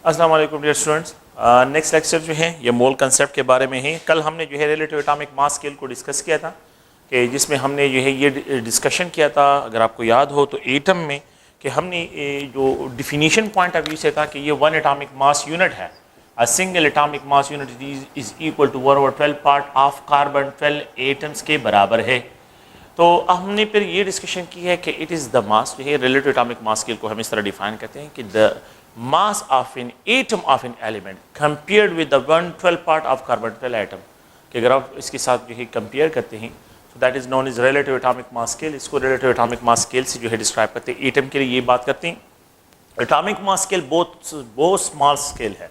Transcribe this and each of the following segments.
अस्सलाम वालेकुम dear students. Next lecture जो है ये मोल कंसेप्ट के बारे में है। कल हमने जो है रिलेटिव एटॉमिक मास स्केल को डिस्कस किया था कि जिसमें हमने जो है ये डिस्कशन किया था, अगर आपको याद हो तो एटम में, कि हमने जो डिफिनीशन पॉइंट ऑफ व्यू से था कि ये वन एटॉमिक मास यूनिट है। A single atomic mass unit is equal to 1/12 part of carbon 12 atoms के बराबर है। तो हमने फिर ये डिस्कशन की है कि इट इज़ द मास, जो है रिलेटिव एटॉमिक मास स्केल को हम इस तरह डिफाइन करते हैं कि the mass of an atom of an element compared with the 1/12 part of carbon 12 atom, कि अगर आप इसके साथ जो है कंपेयर करते हैं तो that is known is relative atomic mass scale. इसको रिलेटिव एटॉमिक मास स्केल से जो है डिस्क्राइब करते हैं। एटम के लिए ये बात करते हैं। एटॉमिक मास स्केल बहुत स्मॉल स्केल है।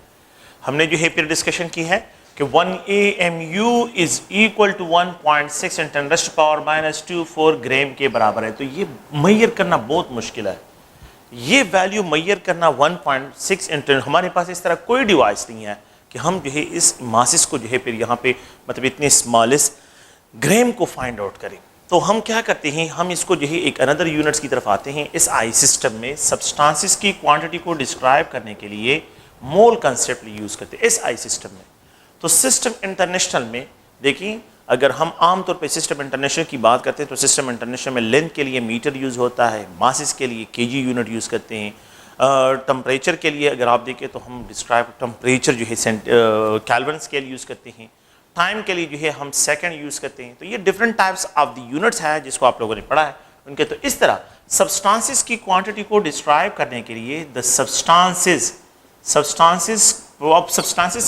हमने जो है फिर डिस्कशन की है कि 1 AMU इज इक्वल टू 1.6 × 10⁻²4 ग्राम के बराबर है। तो ये मेजर करना बहुत मुश्किल है। ये वैल्यू मैयर करना 1.6 इंटू, हमारे पास इस तरह कोई डिवाइस नहीं है कि हम जो है इस मासिस को जो है फिर यहाँ पे मतलब इतने स्मॉलेस्ट ग्राम को फाइंड आउट करें। तो हम क्या करते हैं, हम इसको जो है एक अनदर यूनिट्स की तरफ आते हैं। इस आई सिस्टम में सब्सटेंसेस की क्वांटिटी को डिस्क्राइब करने के लिए मोल कंसेप्ट यूज़ करते हैं इस आई सिस्टम में। तो सिस्टम इंटरनेशनल में देखिए, अगर हम आमतौर पे सिस्टम इंटरनेशनल की बात करते हैं तो सिस्टम इंटरनेशनल में लेंथ के लिए मीटर यूज़ होता है, मासिस के लिए केजी यूनिट यूज़ करते हैं, टेम्परेचर के लिए अगर आप देखें तो हम डिस्क्राइब टेम्परेचर जो है केल्विन स्केल यूज़ करते हैं, टाइम के लिए जो है हम सेकंड यूज़ करते हैं। तो ये different types of the units है जिसको आप लोगों ने पढ़ा है उनके। तो इस तरह सब्सटेंसेस की क्वांटिटी को डिस्क्राइब करने के लिए द सब्सटेंसेस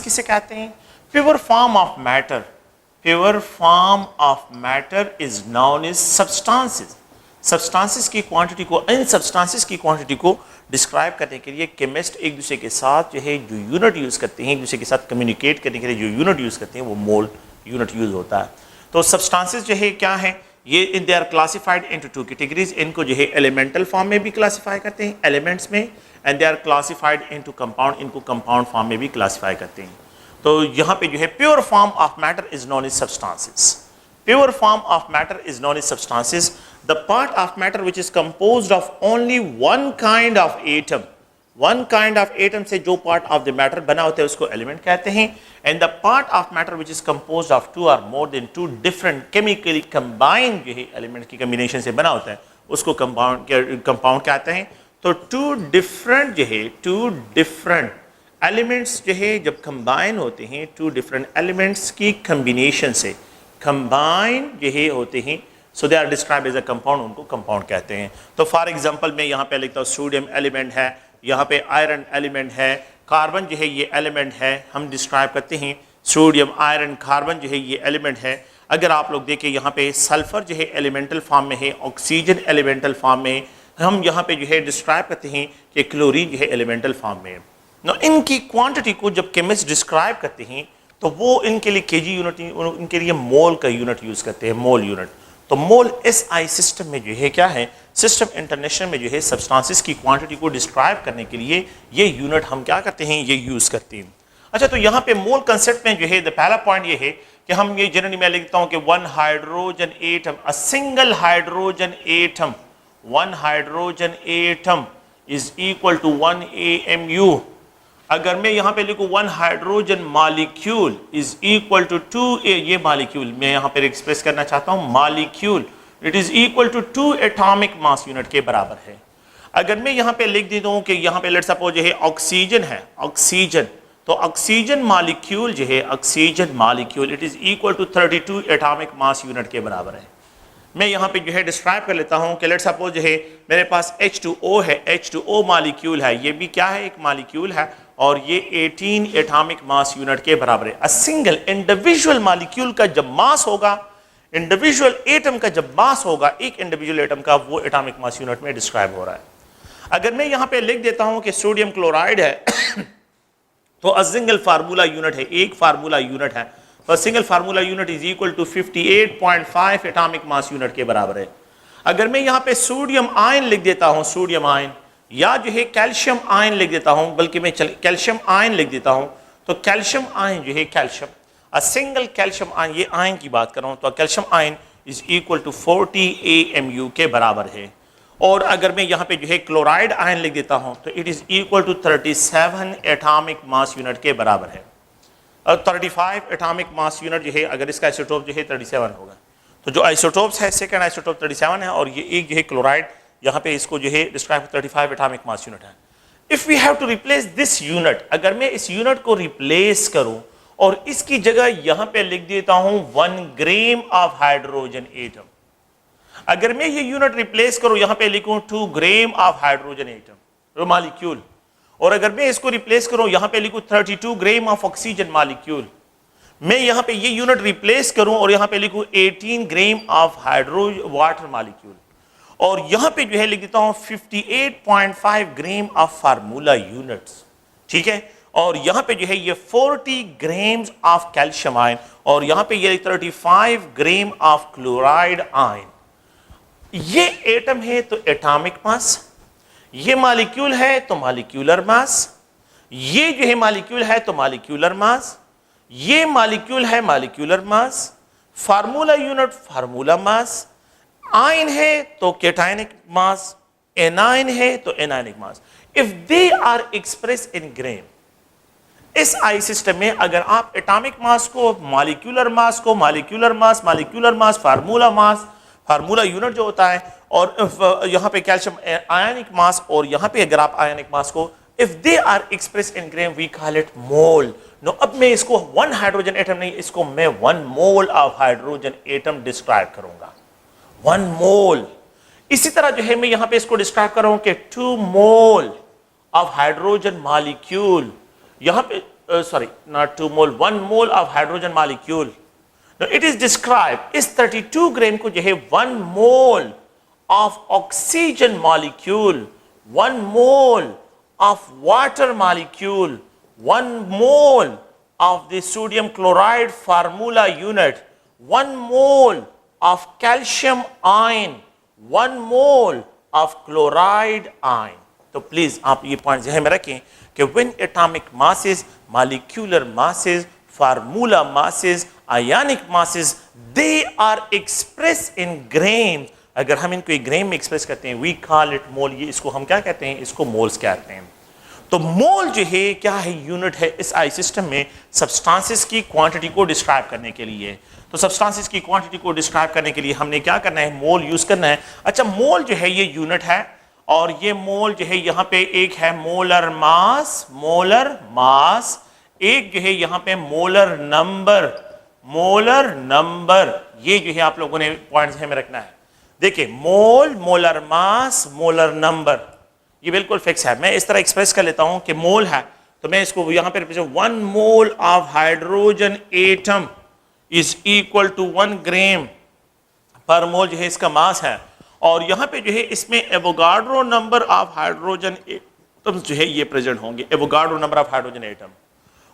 किसे कहते हैं? Pure form of matter. Pure form of matter is known as substances. Substances की क्वांटिटी को, इन substances की क्वांटिटी को डिस्क्राइब करने के लिए केमिस्ट एक दूसरे के साथ जो है जो यूनिट यूज़ करते हैं, एक दूसरे के साथ कम्युनिकेट करने के लिए जो यूनिट यूज़ करते हैं वो मोल यूनिट यूज़ होता है। तो substances जो है क्या है, ये they are classified into 2 categories. इनको जो है एलिमेंटल फॉर्म में भी क्लासीफाई करते हैं एलिमेंट्स में, and they are classified into compound, इनको कंपाउंड फॉर्म में भी क्लासीफाई करते हैं। तो यहाँ पे जो है pure form of matter is known is substances. Pure form of matter is known is substances. The part of matter which is composed of only one kind of atom. One kind of atom से जो part of the matter बना होता है उसको element कहते हैं। And the part of matter which is composed of 2 और more than 2 different chemically combined जो है एलिमेंट की कम्बिनेशन से बना होता है उसको कंपाउंड कहते हैं। तो 2 डिफरेंट एलिमेंट्स जो है जब कंबाइन होते हैं, 2 डिफरेंट एलिमेंट्स की कम्बिनेशन से कंबाइन जो है होते हैं, so they are describe as a compound, उनको कंपाउंड कहते हैं। तो फॉर एग्जांपल मैं यहाँ पे लिखता हूँ सोडियम एलिमेंट है, यहाँ पे आयरन एलिमेंट है, कार्बन जो है ये एलिमेंट है, हम डिस्क्राइब करते हैं सोडियम आयरन कार्बन जो है ये एलिमेंट है। अगर आप लोग देखें यहाँ पे सल्फर जो है एलिमेंटल फॉर्म में है, ऑक्सीजन एलिमेंटल फॉर्म में, हम यहाँ पे जो है डिस्क्राइब करते हैं कि क्लोरीन जो है एलिमेंटल फॉर्म में है। ना इनकी क्वांटिटी को जब केमिस्ट डिस्क्राइब करते हैं तो वो इनके लिए केजी यूनिट, इनके लिए मोल का यूनिट यूज़ करते हैं, मोल यूनिट। तो मोल एस आई सिस्टम में जो है क्या है, सिस्टम इंटरनेशनल में जो है सब्सटेंसेस की क्वांटिटी को डिस्क्राइब करने के लिए ये यूनिट हम क्या करते हैं, ये यूज़ करते हैं। अच्छा, तो यहाँ पे मोल कंसेप्ट में जो है पहला पॉइंट ये है कि हम ये जनरली मैं लिखता हूँ कि 1 hydrogen atom, a single hydrogen atom, 1 hydrogen atom is equal to 1 AMU। अगर मैं यहाँ पे लिखूँ 1 hydrogen molecule is equal to 2, ये मॉलिक्यूल मैं यहाँ पे एक्सप्रेस करना चाहता हूँ, molecule it is equal to 2 atomic mass unit के बराबर है। अगर मैं यहाँ पे लिख देता हूँ कि यहाँ पे लेट्स सपोज है ऑक्सीजन है, ऑक्सीजन, तो ऑक्सीजन मॉलिक्यूल जो है, oxygen molecule it is equal to 32 atomic mass unit के बराबर है। मैं यहाँ पे जो है डिस्क्राइब कर लेता हूँ कि लेट्स सपोज है मेरे पास H2O है, H2O मॉलिक्यूल है, ये भी क्या है, एक मॉलिक्यूल है, और ये 18 एटॉमिक मास यूनिट के बराबर है। अ सिंगल इंडिविजुअल मॉलिक्यूल का जब मास होगा, इंडिविजुअल एटम का जब मास होगा, एक इंडिविजुअल एटम का, वो एटॉमिक मास यूनिट में डिस्क्राइब हो रहा है। अगर मैं यहाँ पे लिख देता हूँ कि सोडियम क्लोराइड है तो अ सिंगल फार्मूला यूनिट है, एक फार्मूला यूनिट है, तो single formula unit is equal to 58.5 atomic mass unit के बराबर है। अगर मैं यहाँ पे सोडियम आयन लिख देता हूँ, सोडियम आयन, या जो है कैल्शियम आयन लिख देता हूँ, बल्कि मैं कैल्शियम आयन लिख देता हूँ, तो कैल्शियम आयन जो है, calcium, a single calcium ion, ये आयन की बात कर रहा हूँ, तो calcium ion is equal to 40 AMU के बराबर है। और अगर मैं यहाँ पे जो है क्लोराइड आयन लिख देता हूँ तो it is equal to 37 atomic mass unit के बराबर है। और 35 एटॉमिक मास यूनिट जो है अगर इसका आइसोटोप जो है 37 होगा, तो जो आइसोटोप्स है सेकंड आइसोटोप 37 है और ये एक जो है क्लोराइड यहाँ पे इसको जो है डिस्क्राइब 35 एटॉमिक मास यूनिट है। If we have to replace this unit, अगर मैं इस यूनिट को रिप्लेस करूं और इसकी जगह यहां पे लिख देता हूं 1 ग्राम ऑफ हाइड्रोजन एटम, अगर मैं ये यूनिट रिप्लेस करूं यहां पे लिखूं 2 gram of hydrogen atom molecule, और अगर मैं इसको रिप्लेस करूं यहां पे लिखूं 32 ग्राम ऑफ ऑक्सीजन मॉलिक्यूल, मैं यहां पे ये यूनिट रिप्लेस करूं और यहां पे लिखूं 18 gram of hydrogen water molecule, और यहां पे जो है लिख देता हूं 58.5 ग्राम ऑफ फार्मूला यूनिट्स, ठीक है, और यहां पे जो है ये 40 ग्राम ऑफ कैल्शियम आयन, और यहां पे ये 35 ग्राम ऑफ क्लोराइड आयन। ये एटम है तो एटॉमिक मास, ये मॉलिक्यूल है तो मॉलिक्यूलर मास, ये जो है मॉलिक्यूल है तो मॉलिक्यूलर मास, ये मॉलिक्यूल है molecular mass, formula unit formula mass, ion है तो कैटायनिक मास, एनायन है तो anionic mass. If they are express in gram, S I system में अगर आप एटॉमिक मास को मॉलिक्यूलर मास को molecular mass molecular mass formula unit जो होता है, और यहाँ पे कैल्शियम आयनिक मास, और यहाँ पे अगर आप आयनिक मास को if they are express in gram we call it mole. No, अब मैं इसको 1 हाइड्रोजन एटम नहीं, इसको मैं 1 mole of hydrogen atom describe करूंगा, 1 मोल। इसी तरह जो है मैं यहां पे इसको डिस्क्राइब कर रहा हूं कि 2 मोल ऑफ हाइड्रोजन मॉलिक्यूल, यहां पे sorry not 2 mole, 1 mole of hydrogen molecule. It is describe, इस 32 ग्राम को जो है 1 mole of oxygen molecule, 1 mole of water molecule, 1 mole of the sodium chloride formula unit, 1 mole of calcium ion, 1 mole of chloride ion। तो please आप ये point ध्यान में रखें कि when atomic masses, molecular masses, formula masses, ionic masses, they are expressed in grams, अगर हम इनको एक ग्राम में एक्सप्रेस करते हैं we call it mole। ये इसको हम क्या कहते हैं, इसको मोल्स कहते हैं। तो मोल जो है क्या है, यूनिट है इस आई सिस्टम में सब्सटेंसेस की क्वांटिटी को डिस्क्राइब करने के लिए। तो सब्सटेंसेस की क्वांटिटी को डिस्क्राइब करने के लिए हमने क्या करना है, मोल यूज करना है। अच्छा, मोल जो है ये यूनिट है, और ये मोल जो है यहाँ पे एक है मोलर मास, एक जो है यहाँ पे मोलर नंबर, ये जो है आप लोगों ने पॉइंट में रखना है। देखिए मोल, मोलर मास, मोलर नंबर, ये बिल्कुल फिक्स है। मैं इस तरह एक्सप्रेस कर लेता हूं कि मोल है तो मैं इसको यहां पे 1 mole of hydrogen atom is equal to 1 gram per mole जो है इसका मास है, और यहां पे जो है इसमें Avogadro number of hydrogen atom जो है ये प्रेजेंट होंगे, Avogadro number of hydrogen atom.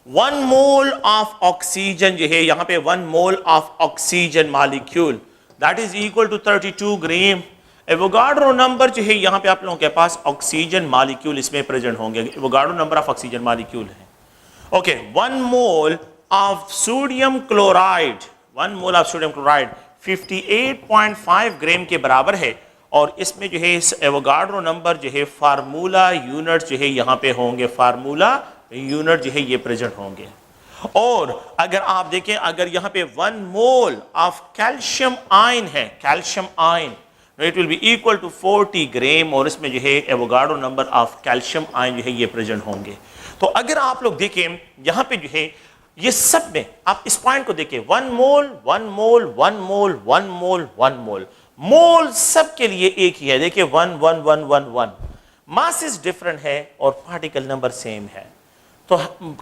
1 mole of oxygen जो है यहाँ पे 1 mole of oxygen molecule that is equal to 32 gram. Avogadro number जो है यहाँ पे आप लोगों के पास ऑक्सीजन मॉलिक्यूल इसमें प्रेजेंट होंगे, Avogadro number of oxygen molecule है। Okay, 1 mole of sodium chloride, 1 mole of sodium chloride 58.5 ग्राम के बराबर है, और इसमें जो है इस एवोगाड्रो नंबर जो है फार्मूला यूनिट जो है यहाँ पे होंगे, फार्मूला यूनिट जो है ये प्रेजेंट होंगे। और अगर आप देखें, अगर यहाँ पे 1 मोल ऑफ कैल्शियम आयन है, calcium ion, it will be equal to 40 gram, और इसमें जो है Avogadro number of calcium ion जो है ये प्रेजेंट होंगे। तो अगर आप लोग देखें यहाँ पे जो है ये सब में आप इस पॉइंट को देखें, 1 मोल 1 मोल 1 मोल 1 मोल 1 मोल, मोल सब के लिए एक ही है। देखिए 1 1 1 1 1, मासेस डिफरेंट है और पार्टिकल नंबर सेम है। तो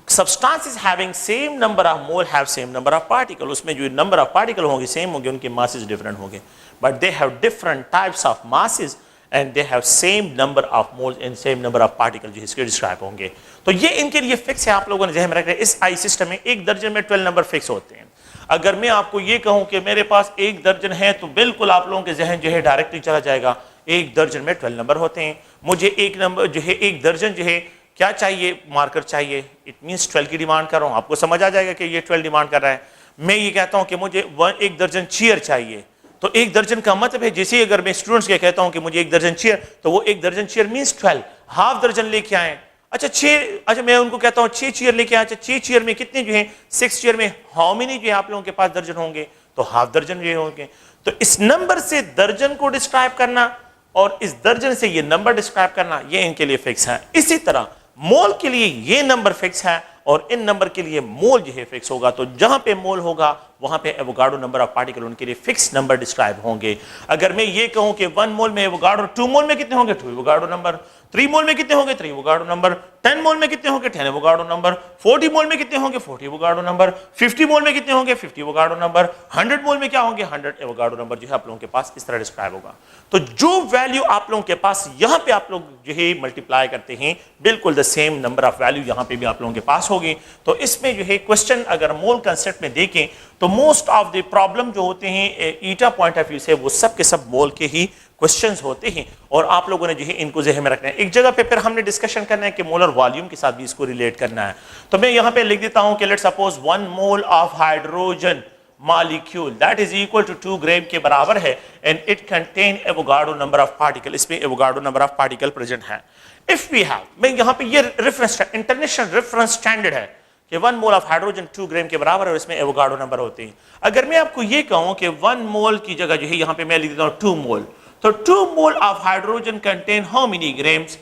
substances having same number of mole have same number of particle, उसमें जो नंबर ऑफ पार्टिकल होंगे सेम होंगे, उनके मासेस डिफरेंट होंगे, but they have different types of masses and they have same number of moles and same number of particle जो इसके describe होंगे। तो ये इनके लिए फिक्स है, आप लोगों ने ध्यान में रखना है। इस आई सिस्टम में 1 दर्जन में 12 नंबर फिक्स होते हैं। अगर मैं आपको ये कहूं कि मेरे पास 1 दर्जन है तो बिल्कुल आप लोगों के जहन जो है डायरेक्टली चला जाएगा, 1 दर्जन में 12 नंबर होते हैं। मुझे 1 नंबर जो है 1 दर्जन जो है क्या चाहिए, मार्कर चाहिए, इट मीन्स 12 की डिमांड कर रहा हूं, आपको समझ आ जाएगा कि ये 12 डिमांड कर रहा है। मैं ये कहता हूं कि मुझे 1 दर्जन चेयर चाहिए तो 1 दर्जन का मतलब है, जैसे अगर मैं स्टूडेंट्स के कहता हूं कि मुझे 1 दर्जन चेयर, तो वो 1 दर्जन चेयर मींस 12, हाफ दर्जन लेके आए। अच्छा मैं उनको कहता हूं 6 चेयर लेके आए। अच्छा 6 चेयर में कितने जो है, 6 चेयर में हाउ मेनी जो है आप लोगों के पास दर्जन होंगे, तो हाफ दर्जन जो होंगे। तो इस नंबर से दर्जन को डिस्क्राइब करना और इस दर्जन से ये नंबर डिस्क्राइब करना, ये इनके लिए फिक्स है। इसी तरह मोल के लिए ये नंबर फिक्स है और इन नंबर के लिए मोल जो है फिक्स होगा। तो जहां पे मोल होगा वहां पे एवोगाड्रो नंबर ऑफ पार्टिकल उनके लिए फिक्स नंबर डिस्क्राइब होंगे। अगर मैं ये कहूं कि 1 मोल में एवोगाड्रो, 2 मोल में कितने होंगे, 2 एवोगाड्रो नंबर, 3 मोल में कितने होंगे, 3 एवोगाड्रो नंबर, 10 मोल में कितने होंगे, 10 एवोगाड्रो नंबर, 40 मोल में कितने होंगे, 40 एवोगाड्रो नंबर, 50 मोल में कितने होंगे, 50 एवोगाड्रो नंबर, 100 मोल में क्या होंगे, 100 एवोगाड्रो नंबर जो है आप लोगों के पास इस तरह डिस्क्राइब होगा। तो जो वैल्यू आप लोगों के पास यहां पे आप लोग जो है मल्टीप्लाई करते हैं, बिल्कुल the same number of value यहां पे भी आप लोगों के पास होगी। तो इसमें जो है क्वेश्चन अगर मोल कंसेप्ट में देखें तो मोस्ट ऑफ द प्रॉब्लम जो होते हैं ईटा पॉइंट ऑफ व्यू से वो सब के सब मोल के ही क्वेश्चंस होते हैं और आप लोगों ने जो है इनको ज़हन में रखना है। एक जगह पे फिर हमने डिस्कशन करना है कि मोलर वॉल्यूम के साथ भी इसको रिलेट करना है। तो मैं यहां पे लिख देता हूं कि let's suppose 1 mole of hydrogen molecule that is equal to 2 gram के बराबर है and it contain Avogadro number of particle. इसमें Avogadro number of particle present है। इफ वी हैव, मैं यहां पे ये रेफरेंस इंटरनेशनल रेफरेंस स्टैंडर्ड है कि 1 मोल ऑफ हाइड्रोजन 2 ग्राम के बराबर है और इसमें एवोगाड्रो नंबर होते हैं। अगर मैं आपको ये कहूं कि 1 मोल की जगह जो है यहां पे मैं लिख देता हूं 2 मोल, तो 2 mole of hydrogen contain how many grams,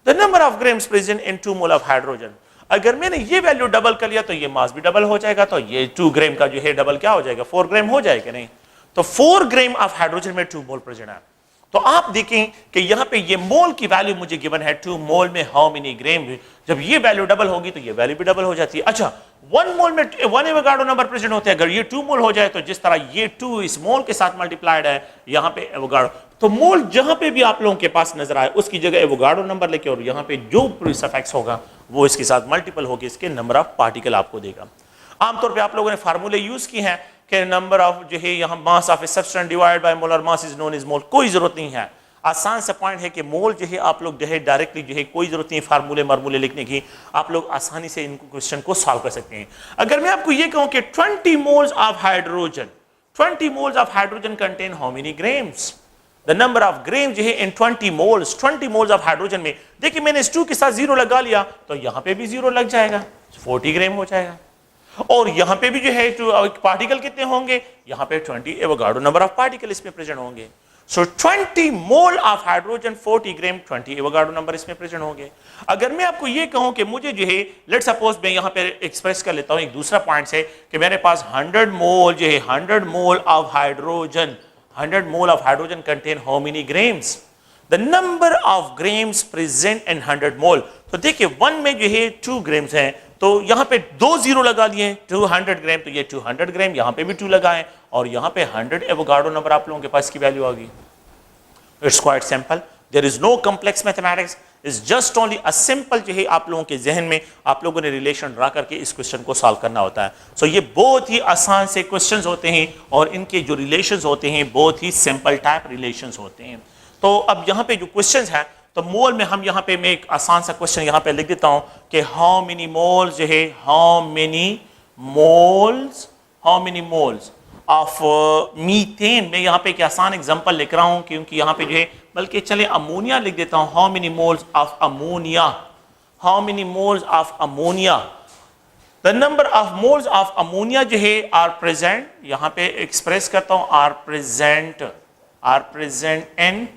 the number of grams present in 2 mole of hydrogen. अगर मैंने ये वैल्यू डबल कर लिया तो ये मास भी डबल हो जाएगा, तो ये 2 ग्राम का जो है डबल क्या हो जाएगा, 4 ग्राम हो जाएगा नहीं। तो 4 ग्राम ऑफ हाइड्रोजन में 2 मोल प्रेजेंट है। तो आप देखें कि यहां पे ये मोल की वैल्यू मुझे गिवन है 2 मोल में हाउ मेनी ग्राम। जब ये वैल्यू डबल होगी तो ये वैल्यू भी डबल हो जाती है। अच्छा 1 मोल में 1 एवोगाड्रो नंबर प्रेजेंट होते हैं, अगर ये 2 मोल हो जाए तो जिस तरह ये 2 इस मोल के साथ मल्टीप्लाइड है यहां पे एवोगाड्रो, तो मोल जहां पे भी आप लोगों के पास नजर आए उसकी जगह एवोगाड्रो नंबर लेके और यहां पे जो सफिक्स होगा वो इसके साथ मल्टीपल होकर इसके नंबर ऑफ पार्टिकल आपको देगा। आमतौर पे आप लोगों ने फार्मूले यूज किए हैं कि नंबर ऑफ जो है यहां mass of a substance divided by molar mass is known as mole. कोई जरूरत नहीं है, आसान सा पॉइंट है कि मोल जो है आप लोग जो है डायरेक्टली जो है कोई जरूरत नहीं फार्मूले मार्मूले लिखने की, आप लोग आसानी से इनको क्वेश्चन को सॉल्व कर सकते हैं। अगर मैं आपको ये कहूं कि 20 moles of hydrogen, 20 moles of hydrogen contain how many grams, the number of gram जो है इन 20 मोल्स ऑफ हाइड्रोजन में। देखिए मैंने इस 2 के साथ 0 लगा लिया तो यहां पे भी 0 लग जाएगा, 40 ग्राम हो जाएगा। और यहां पे भी जो है पार्टिकल कितने होंगे, यहां पे 20 एवोगाड्रो नंबर ऑफ पार्टिकल इसमें प्रेजेंट होंगे। सो 20 mole of hydrogen 40 gram 20 Avogadro number इसमें प्रेजेंट होंगे। अगर मैं आपको ये कहूं कि मुझे जो है लेट्स सपोज मैं यहां पे एक्सप्रेस कर लेता हूं एक दूसरा पॉइंट से कि मेरे पास 100 मोल जो है 100 मोल of hydrogen, 100 mole of hydrogen contain how many grams, the number of grams present in 100 मोल। तो देखिए 1 में जो है 2 ग्राम्स है तो यहां पे 2 0 लगा लिए 200 ग्राम, तो ये 200 ग्राम, यहां पे भी 2 लगाएं और यहां पे 100 एवोगाड्रो नंबर आप लोगों के पास की वैल्यू आ गई। It's quite simple, there is no complex mathematics, is just only a simple जो है आप लोगों के जहन में आप लोगों ने रिलेशन ड्रा करके इस क्वेश्चन को सॉल्व करना होता है। सो ये बहुत ही आसान से क्वेश्चंस होते हैं और इनके जो रिलेशंस होते हैं बहुत ही सिंपल टाइप रिलेशंस होते हैं। तो अब यहाँ पे जो क्वेश्चंस है तो मोल में हम यहाँ पे मैं एक आसान सा क्वेश्चन यहाँ पे लिख देता हूँ कि हाउ मेनी मोल्स जो है how many moles of methane. मैं यहाँ पे एक आसान एग्जांपल लिख रहा हूँ क्योंकि यहाँ पे जो है बल्कि चले अमोनिया लिख देता हूँ, how many moles of ammonia, how many moles of ammonia, the number of moles of ammonia जो है आर प्रेजेंट, यहाँ पे एक्सप्रेस करता हूँ are present in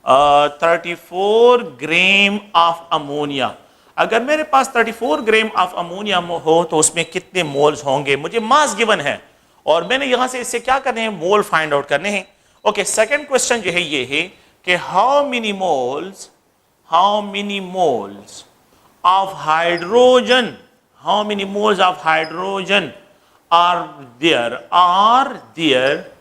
34 gram of ammonia. अगर मेरे पास 34 ग्राम ऑफ अमोनिया हो तो उसमें कितने मोल्स होंगे, मुझे मास गिवन है और मैंने यहां से इससे क्या करने हैं, मोल फाइंड आउट करने हैं। ओके, सेकंड क्वेश्चन जो है ये है कि how many moles of hydrogen, how many moles of hydrogen are there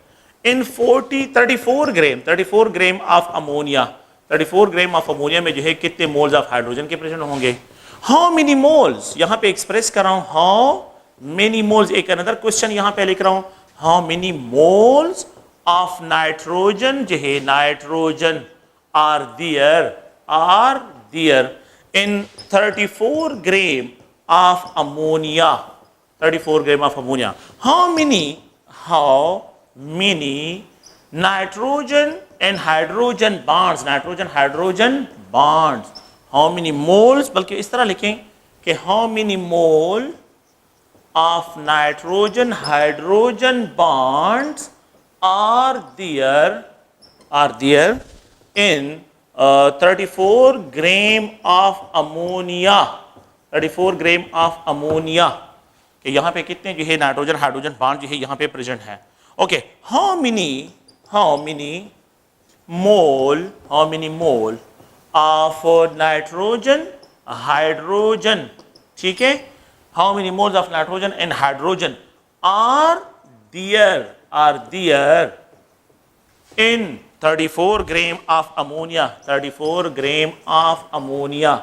in 34 gram of ammonia, 34 gram of ammonia में जो है कितने मोल्स ऑफ हाइड्रोजन के प्रेजेंट होंगे। हाउ मेनी मोल्स यहां पे एक्सप्रेस कर रहा हूं, हाउ मेनी मोल्स, एक अनदर क्वेश्चन यहां पे लिख रहा हूं, how many moles of nitrogen जो है nitrogen are there in 34 gram of ammonia, 34 gram of ammonia. How many nitrogen and hydrogen bonds, nitrogen hydrogen bonds, how many moles, बल्कि इस तरह लिखें कि how many mole of nitrogen hydrogen bonds are there in 34 gram of ammonia, 34 gram of ammonia, कि यहाँ पे कितने जो है नाइट्रोजन हाइड्रोजन बॉन्ड जो है यहाँ पे प्रेजेंट है। Okay, how many mole of nitrogen hydrogen, ठीक है, how many moles of nitrogen and hydrogen are there in 34 gram of ammonia, 34 gram of ammonia।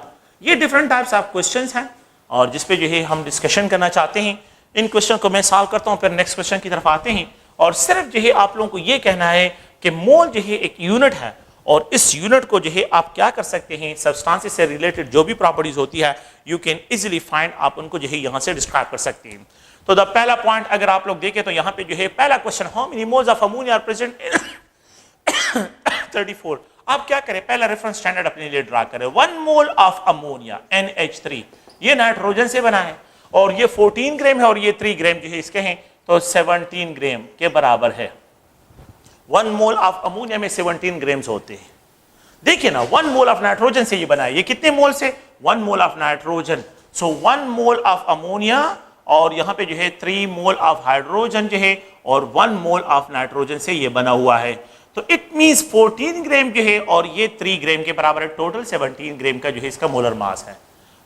ये डिफरेंट टाइप्स ऑफ क्वेश्चंस हैं और जिस पे जो है हम डिस्कशन करना चाहते हैं। इन क्वेश्चन को मैं सॉल्व करता हूँ, फिर नेक्स्ट क्वेश्चन की तरफ आते हैं और सिर्फ जो है आप लोगों को ये कहना है कि मोल जो है एक यूनिट है और इस यूनिट को जो है आप क्या कर सकते हैं, सब्सटेंसेस से रिलेटेड जो भी प्रॉपर्टीज होती है यू कैन इजीली फाइंड, आप उनको जो है यहाँ से डिस्क्राइब कर सकते हैं। तो द पहला पॉइंट अगर आप लोग देखें तो यहाँ पे जो है पहला question, how many moles of ammonia are present in 34। आप क्या करें, पहला रेफरेंस स्टैंडर्ड अपने लिए ड्रा करें। 1 मोल ऑफ अमोनिया NH3, ये नाइट्रोजन से बना है और ये 14 ग्राम है और ये 3 ग्राम जो है इसके हैं तो 17 ग्राम के बराबर है। 1 मोल ऑफ अमोनिया में 17 ग्राम्स होते हैं। देखिए ना, 1 मोल ऑफ नाइट्रोजन से ये बना है, ये कितने मोल से, 1 mole of nitrogen, so 1 mole of ammonia और यहाँ पे जो है 3 मोल ऑफ हाइड्रोजन जो है और 1 मोल ऑफ नाइट्रोजन से ये बना हुआ है। तो इट मींस 14 ग्राम जो है और ये 3 ग्राम के बराबर है, टोटल 17 ग्राम का जो है इसका मोलर मास है।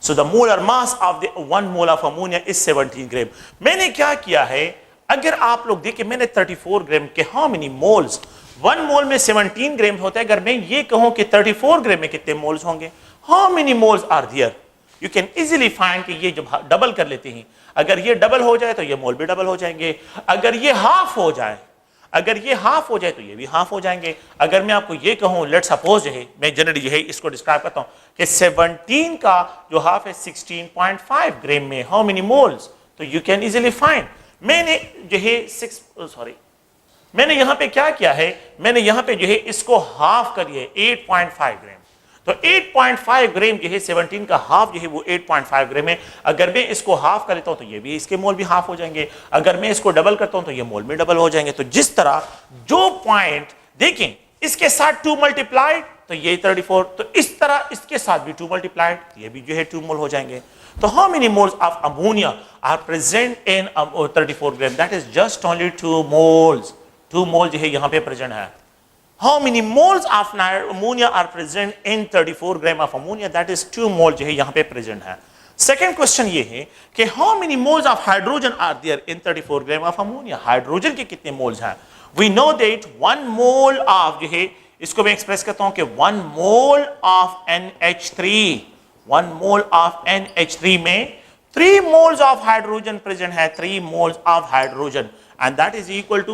So the molar mass of the 1 mole of ammonia is 17 ग्राम। मैंने क्या किया है, अगर आप लोग देखिए मैंने 34 ग्राम के हाउ मेनी मोल्स, 1 मोल में 17 ग्राम होता है, अगर मैं ये कहूं कि 34 ग्राम में कितने मोल्स होंगे, how many moles are there, you can easily find कि ये जब डबल कर लेते हैं, अगर ये डबल हो जाए तो ये मोल भी डबल हो जाएंगे, अगर ये हाफ हो जाए, अगर ये हाफ हो जाए तो ये भी हाफ हो जाएंगे। अगर मैं आपको ये कहूं, लेट सपोज जो है मैं जनरली जो है इसको डिस्क्राइब करता हूं कि 17 का जो हाफ है 16.5 ग्राम में हाउ मेनी मोल्स, तो यू कैन इजीली फाइंड। मैंने जो है मैंने यहां पे क्या किया है, मैंने यहां पे जो है इसको हाफ करिए 8.5 ग्राम, तो 8.5 ग्राम जो है 17 का हाफ जो है वो 8.5 ग्राम है। अगर मैं इसको हाफ कर लेता हूं तो ये भी इसके मोल भी हाफ हो जाएंगे, अगर मैं इसको डबल करता हूं तो ये मोल भी डबल हो जाएंगे। तो जिस तरह जो पॉइंट देखें इसके साथ 2 मल्टीप्लाइड तो ये 34, तो इस तरह इसके साथ भी 2 मल्टीप्लाइड ये भी जो है 2 मोल हो जाएंगे। तो how many moles of ammonia are present in 34 gram, that is just only 2 moles, 2 mole जो है यहां पे प्रेजेंट है। How many moles of ammonia are present in 34 gram of ammonia? That is 2 mole जो है यहाँ पे प्रेजेंट है। सेकेंड क्वेश्चन ये है कि how many moles of hydrogen are there in 34 gram of ammonia? Hydrogen के कितने मोल्स हैं? We know that 1 mole of जो है इसको मैं एक्सप्रेस करता हूँ कि 1 mole of NH3, 1 mole of NH3 में 3 moles of hydrogen present है, 3 moles of hydrogen and that is equal to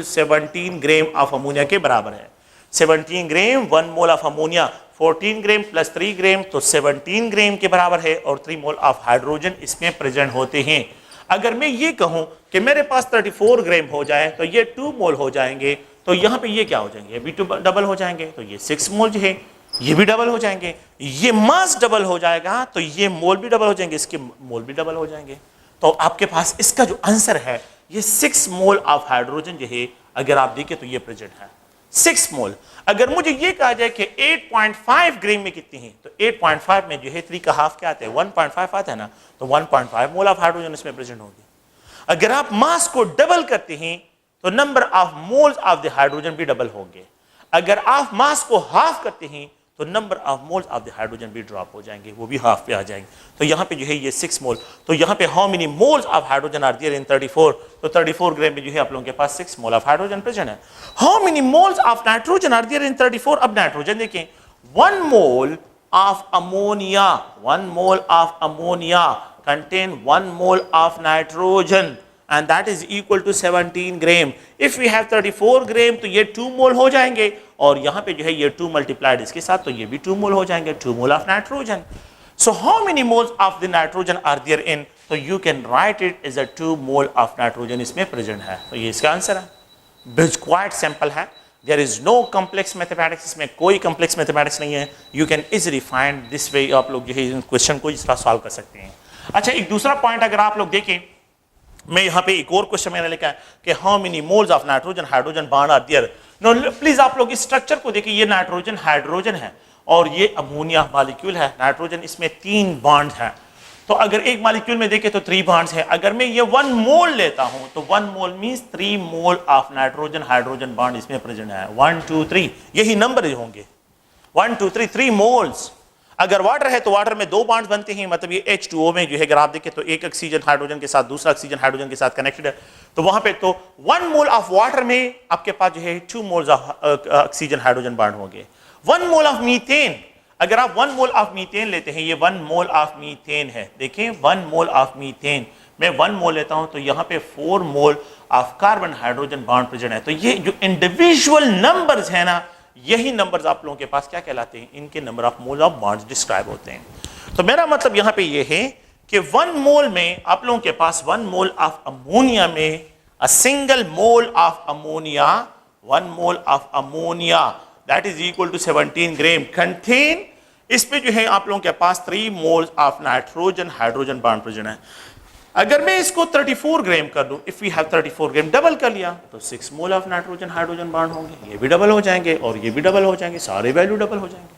17 gram of ammonia के बराबर है। 17 ग्राम 1 mole of ammonia, 14 gram plus 3 ग्राम तो 17 ग्राम के बराबर है और 3 मोल ऑफ हाइड्रोजन इसमें प्रेजेंट होते हैं। अगर मैं ये कहूं कि मेरे पास 34 ग्राम हो जाए तो ये 2 मोल हो जाएंगे, तो यहाँ पे ये क्या हो जाएंगे, ये भी डबल हो जाएंगे, तो ये 6 मोल जो है ये भी डबल हो जाएंगे, ये मास डबल हो जाएगा तो ये मोल भी डबल हो जाएंगे, इसके मोल भी डबल हो जाएंगे। तो आपके पास इसका जो आंसर है ये 6 मोल ऑफ हाइड्रोजन जो है अगर आप देखें तो ये प्रेजेंट है 6 मोल। अगर मुझे ये कहा जाए कि 8.5 ग्राम में कितनी है, तो 8.5 में जो है 3 का हाफ क्या आता है, 1.5 आता है ना, तो 1.5 मोल ऑफ हाइड्रोजन इसमें प्रेजेंट होगी। अगर आप मास को डबल करते हैं तो number of moles of the hydrogen भी डबल होंगे, अगर आप मास को हाफ करते हैं तो number of moles of the hydrogen भी ड्रॉप हो जाएंगे, वो भी हाफ पे आ जाएंगे। तो यहाँ पे जो है ये 6 मोल, तो यहाँ पे how many moles of hydrogen are there in 34, तो 34 ग्राम में जो है आप लोगों के पास 6 मोल ऑफ हाइड्रोजन प्रेजेंट है। How many moles of nitrogen are there in 34, अब नाइट्रोजन देखें, 1 mole of ammonia, 1 mole of ammonia contain 1 mole of nitrogen and that is equal to 17 gram. if we have 34 gram तो ये 2 मोल हो जाएंगे और यहाँ पे जो है ये 2 मल्टीप्लाइड इसके साथ तो ये भी 2 मोल हो जाएंगे, 2 mole of nitrogen. so how many moles of the nitrogen are there in, तो you can write it as a 2 mole of nitrogen इसमें प्रेजेंट है, तो ये इसका आंसर है। क्वाइट सिंपल है, there is no complex mathematics, इसमें कोई कॉम्प्लेक्स मैथमेटिक्स नहीं है। You can easily find this way, आप लोग जो है क्वेश्चन को इस तरह सॉल्व कर सकते हैं। अच्छा, एक दूसरा पॉइंट अगर आप लोग देखें, मैं यहाँ पे एक और क्वेश्चन मैंने लिखा है कि how many moles of nitrogen hydrogen bond are there. No please आप लोग इस स्ट्रक्चर को देखिए, ये नाइट्रोजन हाइड्रोजन है और ये अमोनिया मॉलिक्यूल है। नाइट्रोजन इसमें 3 बॉन्ड हैं, तो अगर एक मॉलिक्यूल में देखें तो 3 बॉन्ड्स हैं। अगर मैं ये 1 मोल लेता हूं तो 1 mole means 3 mole of nitrogen hydrogen bond इसमें प्रेजेंट है। 1 2 3 यही नंबर होंगे, 1 2 3 3 मोल्स। अगर वाटर है तो वाटर में 2 बॉन्ड्स बनते हैं, मतलब ये H2O में जो है अगर आप देखें तो एक ऑक्सीजन हाइड्रोजन के साथ दूसरा ऑक्सीजन हाइड्रोजन के साथ कनेक्टेड है, तो वहां पे तो 1 मोल ऑफ वाटर में आपके पास जो है 2 moles of oxygen hydrogen bond होंगे। 1 मोल ऑफ मीथेन, अगर आप 1 मोल ऑफ मीथेन लेते हैं, ये 1 मोल ऑफ मीथेन है, देखिए 1 मोल ऑफ मीथेन मैं 1 मोल लेता हूं तो यहाँ पे 4 mole of carbon hydrogen bond present है। तो ये जो इंडिविजुअल नंबर्स है ना, यही नंबर्स आप लोगों के पास क्या कहलाते हैं, इनके number of mole of bonds describe होते हैं। तो मेरा मतलब यहाँ पे ये है कि 1 मोल में आप लोगों के पास 1 मोल ऑफ अमोनिया में a single mole of ammonia, 1 mole of ammonia that is equal to 17 gram contain, इस पे जो है आप लोगों के पास 3 moles of nitrogen hydrogen bond present है। अगर मैं इसको 34 ग्राम कर दूं, if we have 34 gram, double कर लिया तो 6 mole of nitrogen hydrogen bond होंगे, ये भी डबल हो जाएंगे और ये भी डबल हो जाएंगे, सारे वैल्यू डबल हो जाएंगे।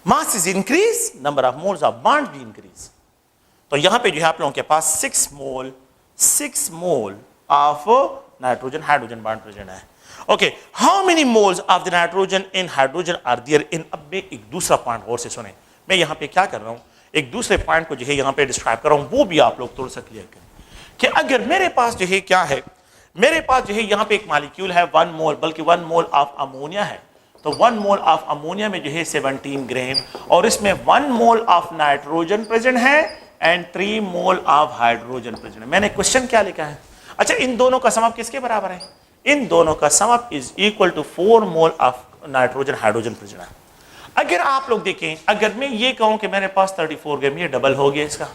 Mass is increase, number of moles of bond भी इंक्रीज। तो यहां पे जो है आप लोगों के पास 6 mole of nitrogen hydrogen bond present है। Okay, how many moles of the nitrogen in hydrogen are there in. अब मैं एक दूसरा पॉइंट और से सुने, मैं यहां पे क्या कर रहा हूं, एक दूसरे पॉइंट को जो है यहां पे डिस्क्राइब कर रहा हूं, वो भी आप लोग थोड़ा सा क्लियर करें कि अगर मेरे पास जो है क्या है, मेरे पास जो है यहां पे एक मॉलिक्यूल है 1 मोल, बल्कि 1 मोल ऑफ अमोनिया है, तो 1 मोल ऑफ अमोनिया में जो है 17 ग्राम और इसमें 1 मोल ऑफ नाइट्रोजन प्रेजेंट है and 3 mole of hydrogen present है। मैंने क्वेश्चन क्या लिखा है, अच्छा इन दोनों का सम अप किसके बराबर है, इन दोनों का sum up is equal to 4 mole of nitrogen hydrogen present है। अगर आप लोग देखें, अगर मैं ये कहूं कि मेरे पास 34 ग्राम, ये डबल हो गया इसका,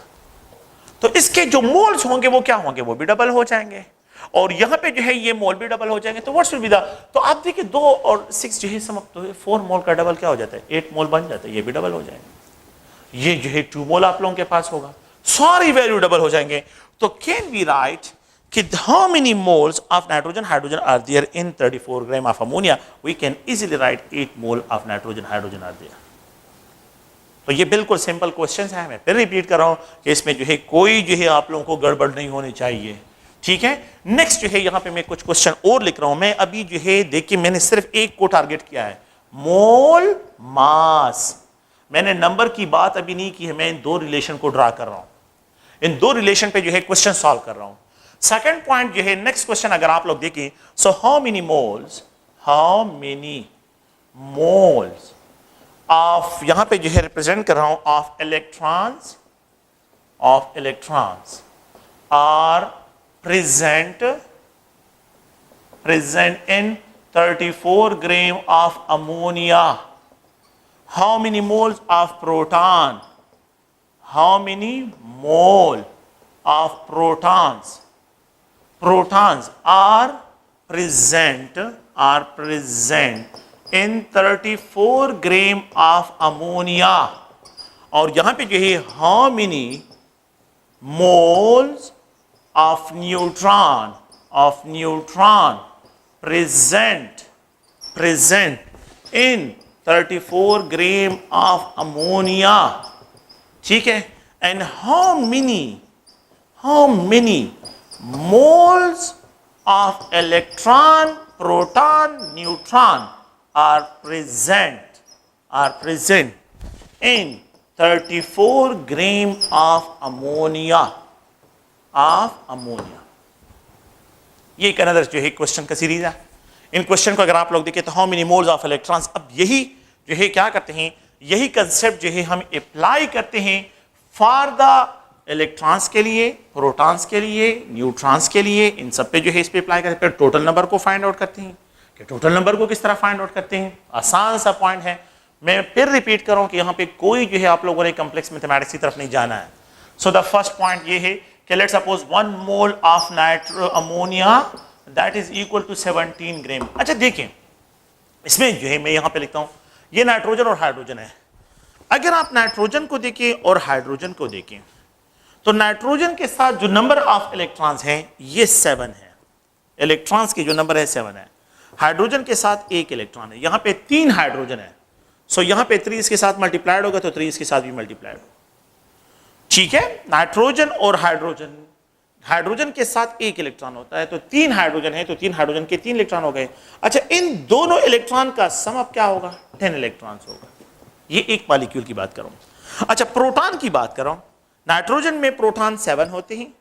तो इसके जो मोल्स होंगे वो क्या होंगे, वो भी डबल हो जाएंगे और यहां पे जो है ये मोल भी डबल हो जाएंगे। तो व्हाट्स विल बी द, तो आप देखिए 2 और 6 जो है सम अप, तो 4 मोल का डबल क्या हो जाता है, 8 मोल बन जाता है, ये भी डबल हो जाएंगे, ये जो है 2 मोल आप लोगों के पास होगा, सारी वैल्यू डबल हो जाएंगे। तो कैन वी राइट कि how many moles of nitrogen hydrogen are there in 34 gram of ammonia, we can easily write 8 mole of nitrogen hydrogen are there। तो ये बिल्कुल सिंपल क्वेश्चन है, मैं फिर रिपीट कर रहा हूं कि इसमें जो है कोई जो है आप लोगों को गड़बड़ नहीं होनी चाहिए, ठीक है। नेक्स्ट जो है यहां पे मैं कुछ क्वेश्चन और लिख रहा हूं, मैं अभी जो है देखिए मैंने सिर्फ एक को टारगेट किया है, मोल मास, मैंने नंबर की बात अभी नहीं की है, मैं इन 2 रिलेशन को ड्रा कर रहा हूं, इन 2 रिलेशन पे जो है क्वेश्चन सॉल्व कर रहा हूं। सेकंड पॉइंट जो है नेक्स्ट क्वेश्चन अगर आप लोग देखें, so how many moles of, यहां पे जो है रिप्रेजेंट कर रहा हूं, of electrons are present in 34 gram of ammonia. How many moles of proton, how many mole of protons are present in 34 gram of ammonia। और यहां पे जो है how many moles of neutron present in 34 gram of ammonia, ठीक है, and how many moles of electron, proton, neutron are present in 34 gram of ammonia। ये एक another जो है क्वेश्चन का सीरीज है। इन क्वेश्चन को अगर आप लोग देखें तो how many moles of electrons, अब यही जो है क्या करते हैं, यही कंसेप्ट जो है हम अप्लाई करते हैं फॉर द इलेक्ट्रॉन्स के लिए, प्रोटॉन्स के लिए, न्यूट्रॉन्स के लिए, इन सब पे जो है इस पे अप्लाई करते हैं। फिर टोटल नंबर को फाइंड आउट करते हैं कि टोटल नंबर को किस तरह फाइंड आउट करते हैं, आसान सा पॉइंट है। मैं फिर रिपीट कर रहा हूं कि यहां पे कोई जो है आप लोगों ने कॉम्प्लेक्स मैथमेटिक्स की तरफ नहीं जाना है। सो द फर्स्ट पॉइंट ये है कि let's suppose 1 mole of ammonia that is equal to 17 gram. अच्छा देखिए, इसमें जो है मैं यहां पे लिखता हूं, ये नाइट्रोजन और हाइड्रोजन है। अगर आप नाइट्रोजन को देखें और हाइड्रोजन को देखें तो नाइट्रोजन के साथ जो नंबर ऑफ इलेक्ट्रॉन्स हैं ये 7 है, इलेक्ट्रॉन्स की जो नंबर है 7 है। हाइड्रोजन के साथ 1 इलेक्ट्रॉन है, यहां पे 3 हाइड्रोजन है, सो यहां पे 3 इसके साथ मल्टीप्लाइड होगा तो 3 इसके साथ भी मल्टीप्लाइड होगा। ठीक है, नाइट्रोजन और हाइड्रोजन, हाइड्रोजन के साथ 1 इलेक्ट्रॉन होता है तो 3 हाइड्रोजन है तो 3 हाइड्रोजन के 3 इलेक्ट्रॉन हो गए। अच्छा, इन दोनों इलेक्ट्रॉन का सम अब क्या होगा? 10 इलेक्ट्रॉन्स होगा। ये एक मॉलिक्यूल की बात कर रहा हूं। अच्छा, प्रोटॉन की बात कर रहा हूं। नाइट्रोजन में प्रोटॉन 7 होते हैं,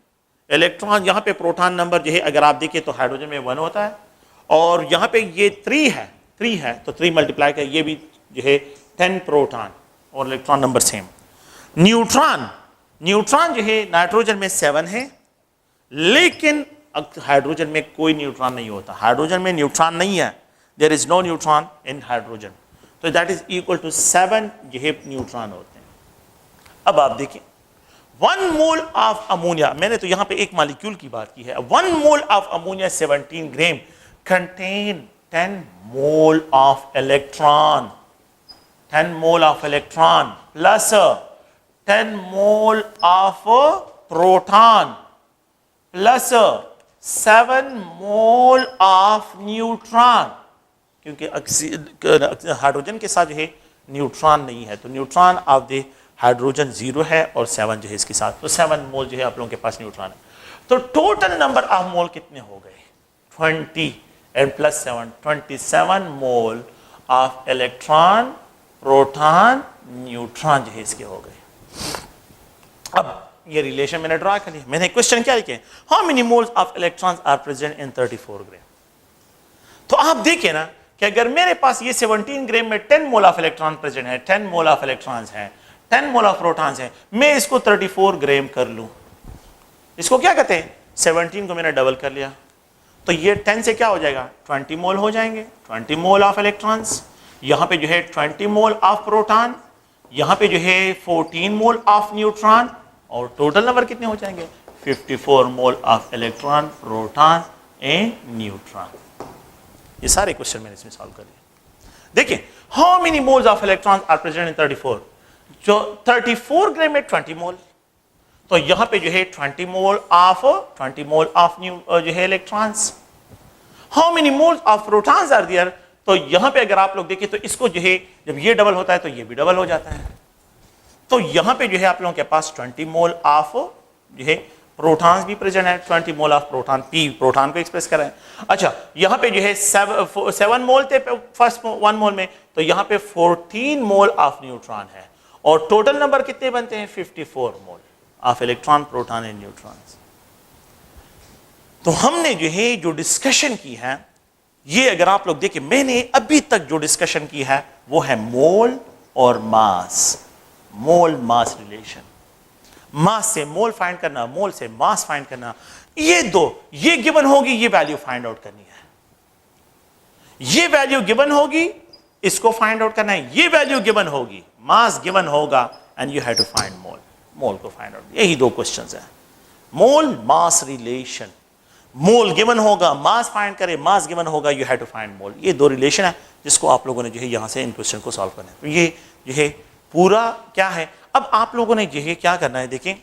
इलेक्ट्रॉन यहां पे प्रोटॉन नंबर जो है अगर आप देखिए तो हाइड्रोजन में 1 होता है, और यहां पे ये 3 है तो 3 मल्टीप्लाई कर ये भी जो है 10 प्रोटॉन और इलेक्ट्रॉन नंबर सेम। न्यूट्रॉन जो है नाइट्रोजन में 7 है, लेकिन हाइड्रोजन में कोई न्यूट्रॉन नहीं होता। हाइड्रोजन में न्यूट्रॉन नहीं है, there is no neutron in hydrogen, तो दैट इज इक्वल टू 7 जो है न्यूट्रॉन होते हैं। अब आप देखिए 1 मोल ऑफ अमोनिया, मैंने तो यहां पे एक मॉलिक्यूल की बात की है। 1 mole of ammonia 17 gram contain 10 mole of electron, 10 mole of electron plus 10 mole of proton plus 7 mole of neutron, क्योंकि हाइड्रोजन के साथ जो है न्यूट्रॉन नहीं है, तो न्यूट्रॉन ऑफ द हाइड्रोजन 0 है और 7 जो है इसके साथ, तो 7 मोल जो है आप लोगों के पास न्यूट्रॉन है। तो टोटल नंबर ऑफ मोल कितने हो गए? 20 and plus 7, 27 mole of electron, proton, neutron जो है इसके हो गए। अब ये रिलेशन मैंने ड्रा कर लिया। मैंने क्वेश्चन क्या लिखे? How many moles of electrons are present in 34 gram. तो आप देखिए ना कि अगर मेरे पास ये 17 ग्राम में 10 मोल ऑफ इलेक्ट्रॉन प्रेजेंट है, 10 मोल ऑफ इलेक्ट्रॉन्स हैं, 10 मोल ऑफ प्रोटॉन्स हैं, मैं इसको 34 ग्राम कर लूं, इसको क्या कहते हैं? 17 को मैंने डबल कर लिया, तो ये 10 से क्या हो जाएगा? 20 मोल हो जाएंगे। 20 मोल ऑफ इलेक्ट्रॉन्स, यहां पे जो है 20 मोल ऑफ प्रोटॉन, यहां पे जो है 14 मोल ऑफ न्यूट्रॉन, और टोटल नंबर कितने हो जाएंगे? 54 mole of electron, proton and neutron. ये सारे क्वेश्चन मैंने इसमें सॉल्व कर लिए। देखिए, how many moles of electrons are present in 34, जो 34 ग्राम में 20 मोल, तो यहां पे जो है 20 मोल ऑफ जो है electrons. How many moles of protons are there, तो यहां पे अगर आप लोग देखें तो इसको जो है जब ये डबल होता है तो ये भी डबल हो जाता है, तो यहां पे जो है आप लोगों के पास 20 मोल ऑफ जो है प्रोटॉन्स भी प्रेजेंट है, 20 mole of proton, P proton को एक्सप्रेस कर रहे हैं। अच्छा, यहां पे जो है 7 मोल थे फर्स्ट 1 मोल में, तो यहां पे 14 मोल ऑफ न्यूट्रॉन है, और टोटल नंबर कितने बनते हैं? 54 mole of electron, proton and neutrons. तो हमने जो है जो डिस्कशन की है, ये अगर आप लोग देखें, मैंने अभी तक जो डिस्कशन की है वो है मोल और मास, मोल मास रिलेशन। मास से मोल फाइंड करना, मोल से मास फाइंड करना, ये दो, ये गिवन होगी, ये वैल्यू फाइंड आउट करनी है, ये वैल्यू गिवन होगी, इसको फाइंड आउट करना है, ये वैल्यू गिवन होगी, मास गिवन होगा, and you have to find mole, mole को फाइंड आउट। यही 2 क्वेश्चंस हैं, मोल मास रिलेशन। मोल गिवन होगा, मास फाइंड करे, मास गिवन होगा, यू हैव टू फाइंड मोल। ये 2 रिलेशन है जिसको आप लोगों ने जो है यहां से इन क्वेश्चन को सॉल्व करना है। तो ये जो है पूरा क्या है, अब आप लोगों ने जो है क्या करना है, देखें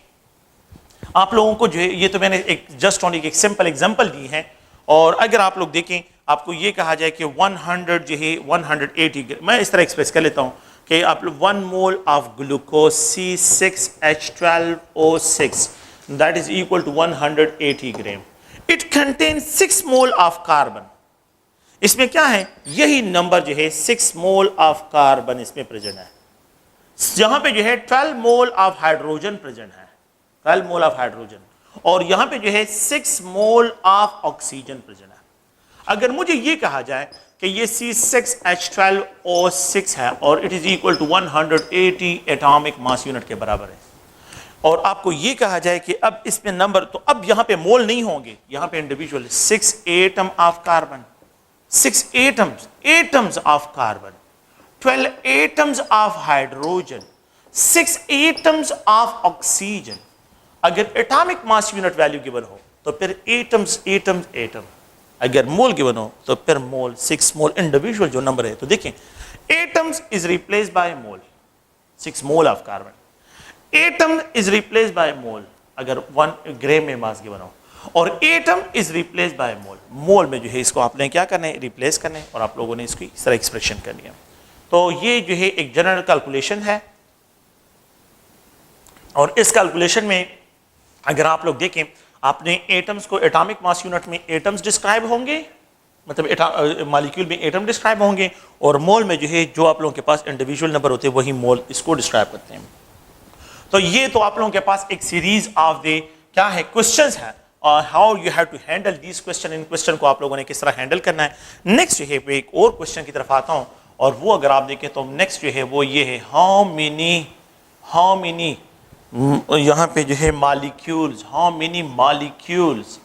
आप लोगों को जो है, ये तो मैंने एक जस्ट ओनली एक सिंपल एग्जांपल दी है, और अगर आप लोग देखें, आपको ये कहा जाए कि 100 जो है 180, मैं इस तरह एक्सप्रेस कर लेता हूं कि आप लोग 1 mole of glucose C6H12O6 that is equal to 180 gram. It contain 6 mole of carbon. इसमें क्या है, यही नंबर जो है 6 मोल ऑफ कार्बन इसमें प्रेजेंट है, जहां पे जो है 12 मोल ऑफ हाइड्रोजन प्रेजेंट है, 12 मोल ऑफ हाइड्रोजन, और यहां पे जो है 6 मोल ऑफ ऑक्सीजन प्रेजेंट है। अगर मुझे ये कहा जाए कि ये C6H12O6 है और it is equal to 180 atomic mass unit के बराबर है, और आपको ये कहा जाए कि अब इसमें नंबर, तो अब यहां पे मोल नहीं होंगे, यहां पे individual 6 atom of carbon, 6 atoms of carbon, 12 atoms of hydrogen, 6 atoms of oxygen. अगर atomic mass unit value given हो तो फिर एटम्स, अगर मोल गिवन हो तो फिर मोल 6 मोल इंडिविजुअल जो नंबर है। तो देखें atoms is replace by mole, 6 mole of carbon, atom is replace by mole अगर 1 ग्राम में मास गिवन हो, और atom is replace by mole, mole में जो है इसको आपने क्या करना है, रिप्लेस करना है, और आप लोगों ने इसकी इस तरह एक्सप्रेशन करनी है। तो ये जो है एक जनरल कैलकुलेशन है, और इस कैलकुलेशन में अगर आप लोग देखें, आपने एटम्स को एटॉमिक मास यूनिट में एटम्स डिस्क्राइब होंगे, मतलब मॉलिक्यूल में एटम डिस्क्राइब होंगे, और मोल में जो है जो आप लोगों के पास इंडिविजुअल नंबर होते हैं वही मोल इसको डिस्क्राइब करते हैं। तो ये तो आप लोगों के पास एक सीरीज ऑफ द क्या है क्वेश्चंस है, और how you have to handle this question, इन क्वेश्चन को आप लोगों ने किस तरह हैंडल करना है। नेक्स्ट जो है एक और क्वेश्चन की तरफ आता हूं, और वो अगर आप देखें तो नेक्स्ट जो है वो ये है हाउ मेनी यहाँ पे जो है molecules, how many molecules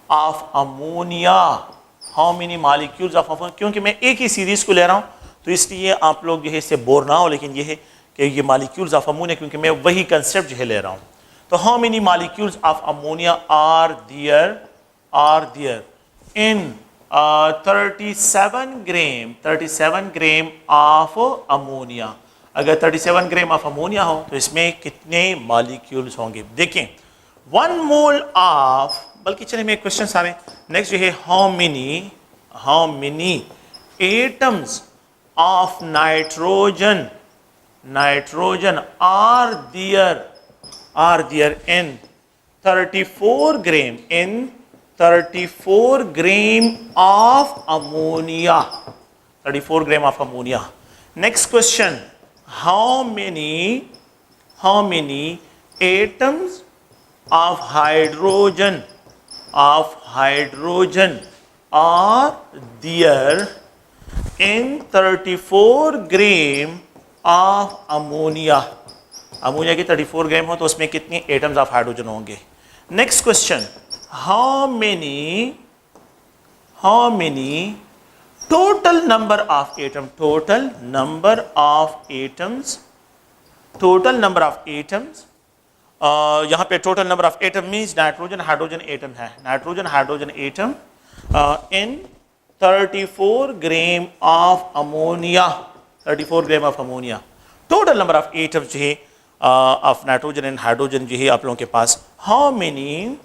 of ammonia, how many molecules of ammonia. क्योंकि मैं एक ही सीरीज को ले रहा हूँ तो इसलिए आप लोग जो है इससे बोर ना हो, लेकिन ये है कि ये मॉलिक्यूल्स ऑफ अमोनिया, क्योंकि मैं वही कंसेप्ट जो है ले रहा हूँ। तो how many molecules of ammonia are there in 37 gram of ammonia. अगर 37 ग्राम ऑफ अमोनिया हो तो इसमें कितने मॉलिक्यूल्स होंगे। देखें 1 मोल ऑफ, बल्कि चलिए मैं क्वेश्चन सारे नेक्स्ट जो है how many atoms of nitrogen are there in 34 gram of ammonia, 34 gram of ammonia. Next question how many atoms of hydrogen are there in 34 gram of ammonia. Ammonia की 34 gram हो तो उसमें कितने atoms of hydrogen होंगे। Next question how many total number of यहाँ पे total number of atom means nitrogen hydrogen atom है, nitrogen hydrogen atom in 34 gram of ammonia, 34 gram of ammonia. Total number of atoms जो है of nitrogen and hydrogen जो है आप लोगों के पास हाउ मेनी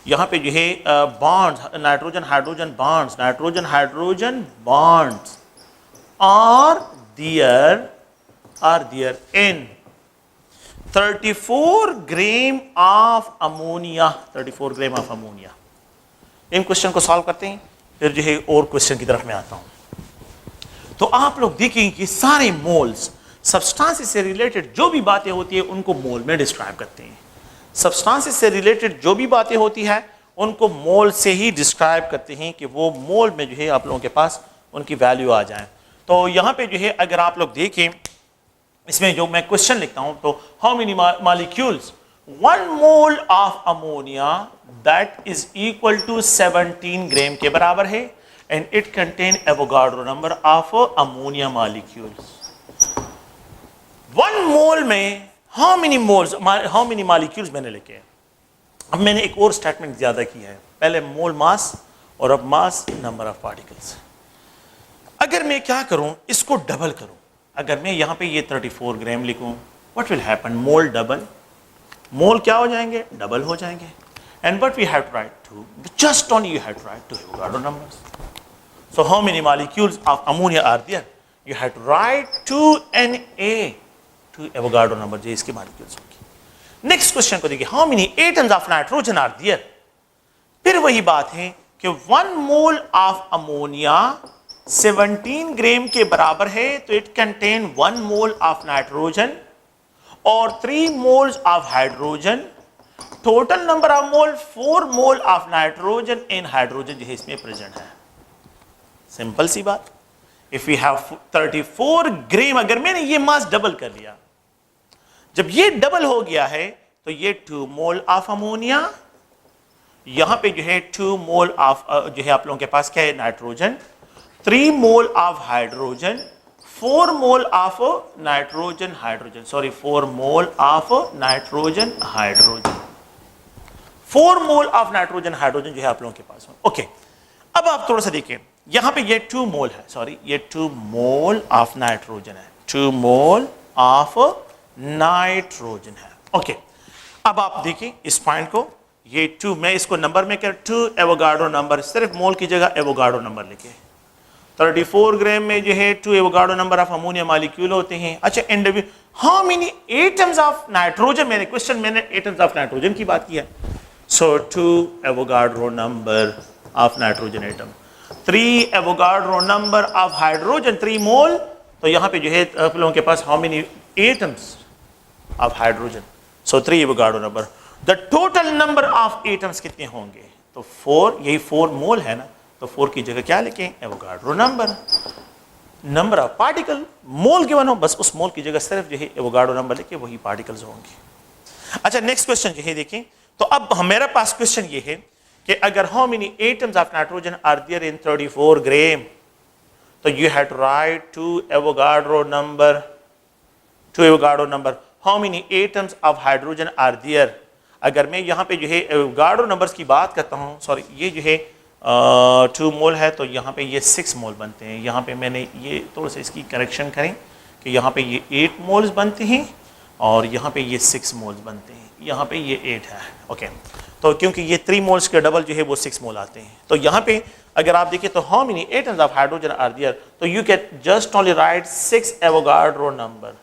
यहाँ पे जो है bonds, nitrogen hydrogen bonds are there in 34 gram of ammonia, 34 gram of ammonia. इन क्वेश्चन को सॉल्व करते हैं, फिर जो है और क्वेश्चन की तरफ मैं आता हूँ। तो आप लोग देखेंगे कि सारे मोल्स सब्सटेंसेस से रिलेटेड जो भी बातें होती है उनको मोल में डिस्क्राइब करते हैं। सब्सटेंसेस से रिलेटेड जो भी बातें होती है उनको मोल से ही डिस्क्राइब करते हैं कि वो मोल में जो है आप लोगों के पास उनकी वैल्यू आ जाए। तो यहाँ पे जो है अगर आप लोग देखें इसमें जो मैं क्वेश्चन लिखता हूँ, तो how many molecules 1 mole of ammonia that is equal to 17 gram के बराबर है, and it contain Avogadro number of ammonia molecules. 1 mole में हाउ मेनी मॉलिक्यूल्स मैंने लिखे हैं। अब मैंने एक और स्टेटमेंट ज्यादा की है, पहले मोल मास और अब मास नंबर ऑफ पार्टिकल्स। अगर मैं क्या करूं, इसको डबल करूं, अगर मैं यहां पे ये 34 ग्राम लिखूं, what will happen, mole double, mole क्या हो जाएंगे, डबल हो जाएंगे। And what we have to write two, just only you have to write two Avogadro numbers. So how many molecules of ammonia are there, you have to write 2Na to Avogadro number जो इसकी molecules होगी। Next question को देखिए, how many atoms of nitrogen are there. फिर वही बात है कि 1 मोल ऑफ अमोनिया 17 ग्राम के बराबर है, तो it contain 1 mole of nitrogen और 3 moles of hydrogen. Total number of mole 4 mole of nitrogen in hydrogen जो है इसमें प्रेजेंट है। सिंपल सी बात, इफ वी हैव 34 ग्राम, अगर मैंने ये मास डबल कर लिया, जब ये डबल हो गया है तो ये 2 मोल ऑफ अमोनिया, यहां पे जो है 2 मोल ऑफ जो है आप लोगों के पास क्या है, nitrogen, 3 mole of hydrogen, 4 mole of nitrogen hydrogen, sorry 4 mole of nitrogen hydrogen, 4 mole of nitrogen hydrogen जो है आप लोगों के पास। ओके, अब आप थोड़ा सा देखिए, यहां पे ये 2 मोल है, सॉरी ये 2 मोल ऑफ नाइट्रोजन है, 2 मोल ऑफ नाइट्रोजन है। ओके, अब आप देखिए इस पॉइंट को, ये 2, मैं इसको नंबर में क्या 2 एवोगाड्रो नंबर, सिर्फ मोल की जगह एवोगाड्रो नंबर लिखे। 34 ग्राम में जो है 2 Avogadro number of ammonia molecule होते हैं। अच्छा, how many atoms of nitrogen, मैंने एटम्स ऑफ नाइट्रोजन की बात किया। So 2 Avogadro number of nitrogen atom, 3 Avogadro number of hydrogen 3 mole. तो यहाँ पे जो है आप लोगों के पास how many atoms of hydrogen, so 3 Avogadro number. The total number of atoms कितने होंगे, तो 4, यही 4 मोल है ना, तो 4 की जगह क्या लिखें, Avogadro number. Number of particle, mole given हो, बस उस मोल की जगह सिर्फ जो है एवोगाड्रो नंबर लिखे, वही पार्टिकल्स होंगे। अच्छा, नेक्स्ट क्वेश्चन जो है देखें, तो अब मेरा पास क्वेश्चन ये है कि अगर how many atoms of nitrogen are there in 34 gram, तो you have to write 2 Avogadro number, 2 Avogadro number. How many atoms of hydrogen are there, अगर मैं यहाँ पे जो है एवोगाड्रो नंबर्स की बात करता हूँ, सॉरी ये जो है 2 मोल है, तो यहाँ पे ये 6 मोल बनते हैं। यहाँ पे मैंने ये थोड़ा सा इसकी करेक्शन करें कि यहाँ पे ये 8 मोल्स बनते हैं और यहाँ पे ये 6 मोल्स बनते हैं, यहाँ पे ये 8 है। ओके, तो क्योंकि ये 3 मोल्स के डबल जो है वो 6 मोल आते हैं, तो यहाँ पे अगर आप देखिए तो how many atoms of hydrogen are there, तो you can just only write 6 Avogadro number,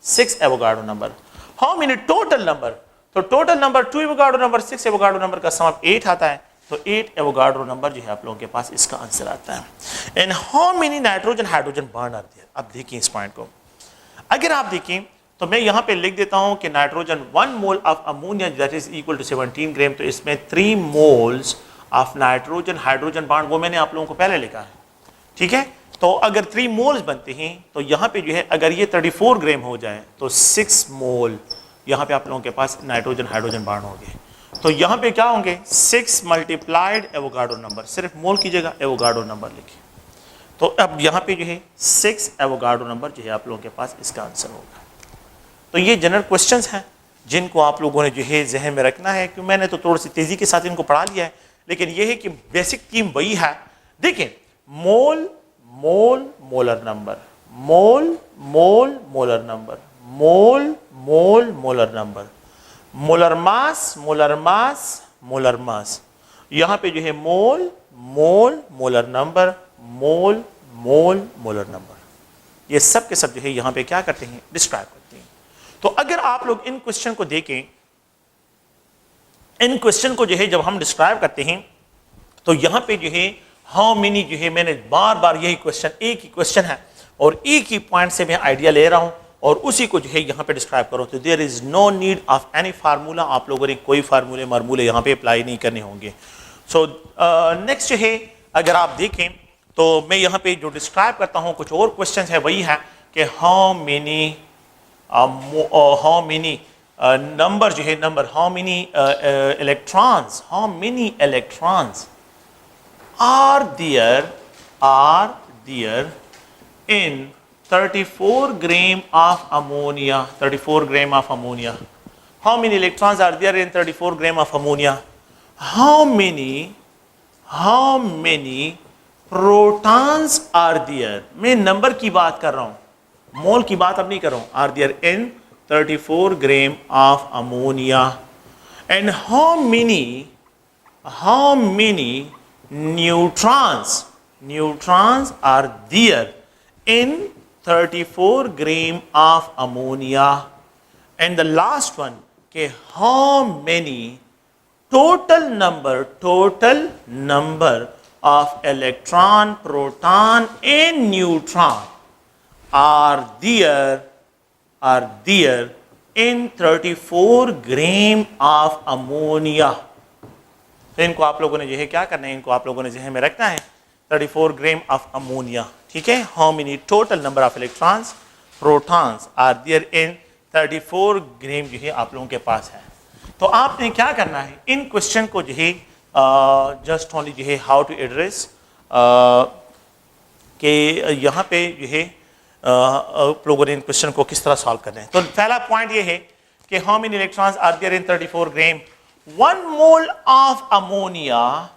6 Avogadro number. How many total number, तो total number 2 Avogadro number 6 Avogadro number का सम 8 आता है, तो 8 एवोगाड्रो नंबर जो है आप लोगों के पास इसका आंसर आता है। And how many nitrogen hydrogen bond are there, अब देखिए इस पॉइंट को, अगर आप देखें तो मैं यहाँ पे लिख देता हूँ कि nitrogen 1 mole of ammonia that is equal to 17 gram, तो इसमें 3 moles of nitrogen hydrogen bond, वो मैंने आप लोगों को पहले लिखा है, ठीक है। तो अगर 3 मोल्स बनते हैं तो यहाँ पे जो है अगर ये 34 ग्राम हो जाए तो 6 मोल यहाँ पे आप लोगों के पास नाइट्रोजन हाइड्रोजन बॉन्ड होंगे। तो यहाँ पे क्या होंगे, 6 मल्टीप्लाइड एवोगाड्रो नंबर, सिर्फ मोल की जगह एवोगाड्रो नंबर लिखे। तो अब यहाँ पे जो है 6 एवोगाड्रो नंबर जो है आप लोगों के पास इसका आंसर होगा। तो ये जनरल क्वेश्चंस हैं जिनको आप लोगों ने जो है जहन में रखना है, क्योंकि मैंने तो थोड़ी सी तेज़ी के साथ इनको पढ़ा लिया है, लेकिन ये है कि बेसिक थीम वही है। देखें, mole mole molar number, mole mole molar number, mole mole molar number, molar mass molar mass molar mass, यहाँ पे जो है mole mole molar number, mole mole molar number, ये सब के सब जो है यहाँ पे क्या करते हैं, डिस्क्राइब करते हैं। तो अगर आप लोग इन क्वेश्चन को देखें, इन क्वेश्चन को जो है जब हम डिस्क्राइब करते हैं तो यहाँ पे जो है हाउ मेनी जो है, मैंने बार बार यही क्वेश्चन, एक ही क्वेश्चन है और एक ही पॉइंट से मैं आइडिया ले रहा हूँ और उसी को जो है यहाँ पे डिस्क्राइब करो। तो there is no need of any formula, आप लोगों ने कोई फार्मूले यहाँ पे अप्लाई नहीं करने होंगे। सो नेक्स्ट जो है अगर आप देखें तो मैं यहाँ पे जो डिस्क्राइब करता हूँ कुछ और क्वेश्चन है, वही है कि हाउ मेनी नंबर जो है, number how many electrons, how many electrons are there in 34 gram of ammonia, 34 gram of ammonia. How many electrons are there in 34 gram of ammonia? How many protons are there? मैं number की बात कर रहा हूँ, मोल की बात अब नहीं कर रहा हूँ। Are there in 34 gram of ammonia? And how many neutrons are there in 34 gram of ammonia? And the last one, okay, how many total number of electron, proton and neutron are there in 34 gram of ammonia? तो इनको आप लोगों ने जो है क्या करना है, इनको आप लोगों ने जहन में रखना है, 34 ग्राम ऑफ अमोनिया, ठीक है। How many total number of electrons, protons are there in 34 gram जो है आप लोगों के पास है। तो आपने क्या करना है, इन क्वेश्चन को जो है जस्ट ओनली जो है हाउ टू एड्रेस के यहाँ पे जो है आप लोगों ने इन क्वेश्चन को किस तरह सॉल्व करना है। तो पहला पॉइंट ये है कि how many electrons are there in 34 gram, 1 mole of ammonia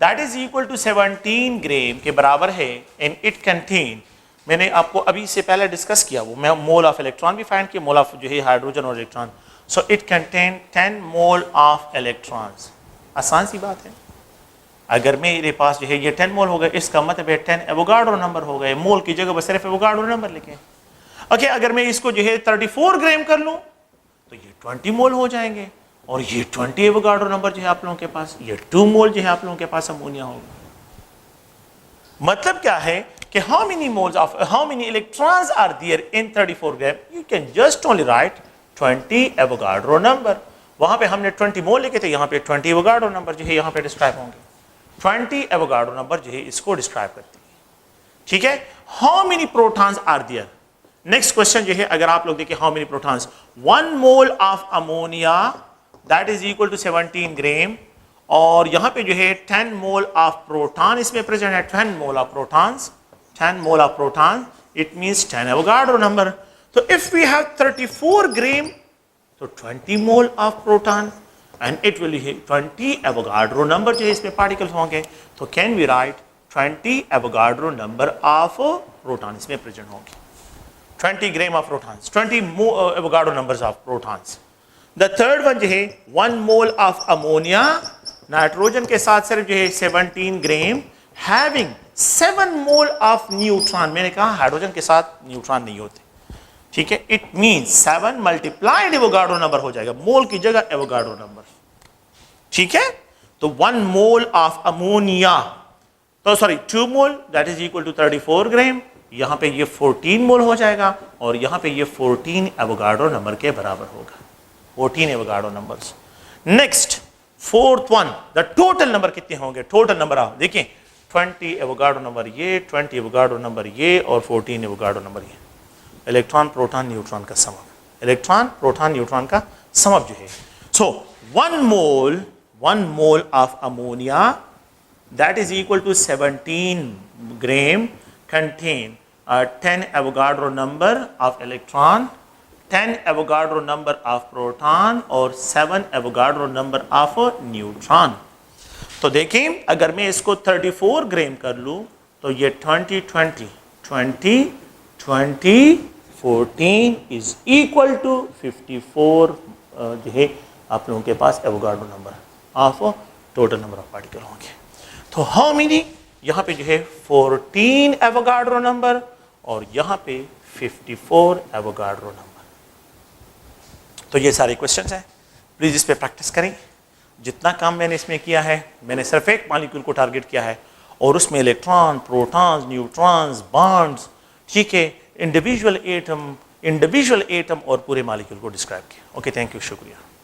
that is equal to 17 gram के बराबर है एंड इट कंटेन, मैंने आपको अभी से पहले डिस्कस किया वो, मैं मोल ऑफ इलेक्ट्रॉन भी फाइंड किया, मोल ऑफ जो है हाइड्रोजन और electron, so it contain 10 mole of electrons. आसान सी बात है, अगर मेरे पास जो है ये 10 मोल हो गए, इसका मतलब है 10 एवोगाड्रो नंबर हो गए, मोल की जगह पर सिर्फ एवोगाड्रो नंबर लिखें। ओके, अगर मैं इसको जो है 34 ग्राम कर लूं तो ये 20 मोल हो जाएंगे, और ये 20 एवोगाड्रो नंबर जो है आप लोगों के पास, ये 2 मोल जो है आप लोगों के पास अमोनिया होगा। मतलब क्या है कि how many electrons are there in 34 gram, you can just only write 20 Avogadro number. वहां पे हमने 20 मोल लिखे थे, यहाँ पे 20 एवोगाड्रो नंबर जो है यहाँ पे डिस्क्राइब होंगे। 20 एवोगाड्रो नंबर जो है इसको डिस्क्राइब करती है, ठीक है। How many protons are there, next question जो है अगर आप लोग देखिए, how many protons, 1 mole of ammonia that is equal to 17 gram, और यहां पे जो है 10 मोल ऑफ प्रोटॉन इसमें प्रेजेंट है, 10 mole of protons, 10 mole of proton, it means 10 Avogadro number. तो इफ वी हैव 34 ग्राम तो 20 mole of proton and it will 20 Avogadro number जो है इसमें पार्टिकल्स होंगे, तो can we write 20 Avogadro number of proton इसमें present होंगे, 20 gram of protons, 20 Avogadro numbers of protons. The third one जो है 1 मोल ऑफ अमोनिया, नाइट्रोजन के साथ सिर्फ जो है 17 ग्राम, हैविंग 7 मोल ऑफ न्यूट्रॉन, मैंने कहा हाइड्रोजन के साथ न्यूट्रॉन नहीं होते, ठीक है, it means 7 multiplied Avogadro number हो जाएगा, मोल की जगह एवोगाड्रो नंबर, ठीक है। तो 1 मोल ऑफ अमोनिया, तो sorry 2 mole that is equal to 34 gram, यहां पे ये 14 मोल हो जाएगा, और यहां पे ये 14 एवोगाड्रो नंबर के बराबर होगा, 14 Avogadro numbers. Next fourth one, the total number कितने होंगे, टोटल नंबर आप देखिए, 20 एवोगाड्रो नंबर ये, 20 एवोगाड्रो नंबर ये, और 14 एवोगाड्रो नंबर ये, इलेक्ट्रॉन प्रोटॉन न्यूट्रॉन का समअप, इलेक्ट्रॉन प्रोटॉन न्यूट्रॉन का समअप जो है। So 1 mole of ammonia that is equal to 17 gram contain 10 Avogadro number of electron, 10 Avogadro number of proton, और 7 Avogadro number of neutron. तो देखें अगर मैं इसको 34 ग्राम कर लूं तो ये 20 14 इज इक्वल टू 54 जो है आप लोगों के पास Avogadro number of total number of particle होंगे। तो हाउ मेनी, यहाँ पे जो है 14 एवोगाड्रो नंबर, और यहाँ पे 54 एवोगाड्रो नंबर। तो ये सारे क्वेश्चंस हैं, प्लीज इस पे प्रैक्टिस करें। जितना काम मैंने इसमें किया है, मैंने सिर्फ एक मॉलिक्यूल को टारगेट किया है, और उसमें इलेक्ट्रॉन, प्रोटॉन्स, न्यूट्रॉन्स, बॉन्ड्स, ठीक है, इंडिविजुअल एटम और पूरे मॉलिक्यूल को डिस्क्राइब किया। ओके, थैंक यू, शुक्रिया।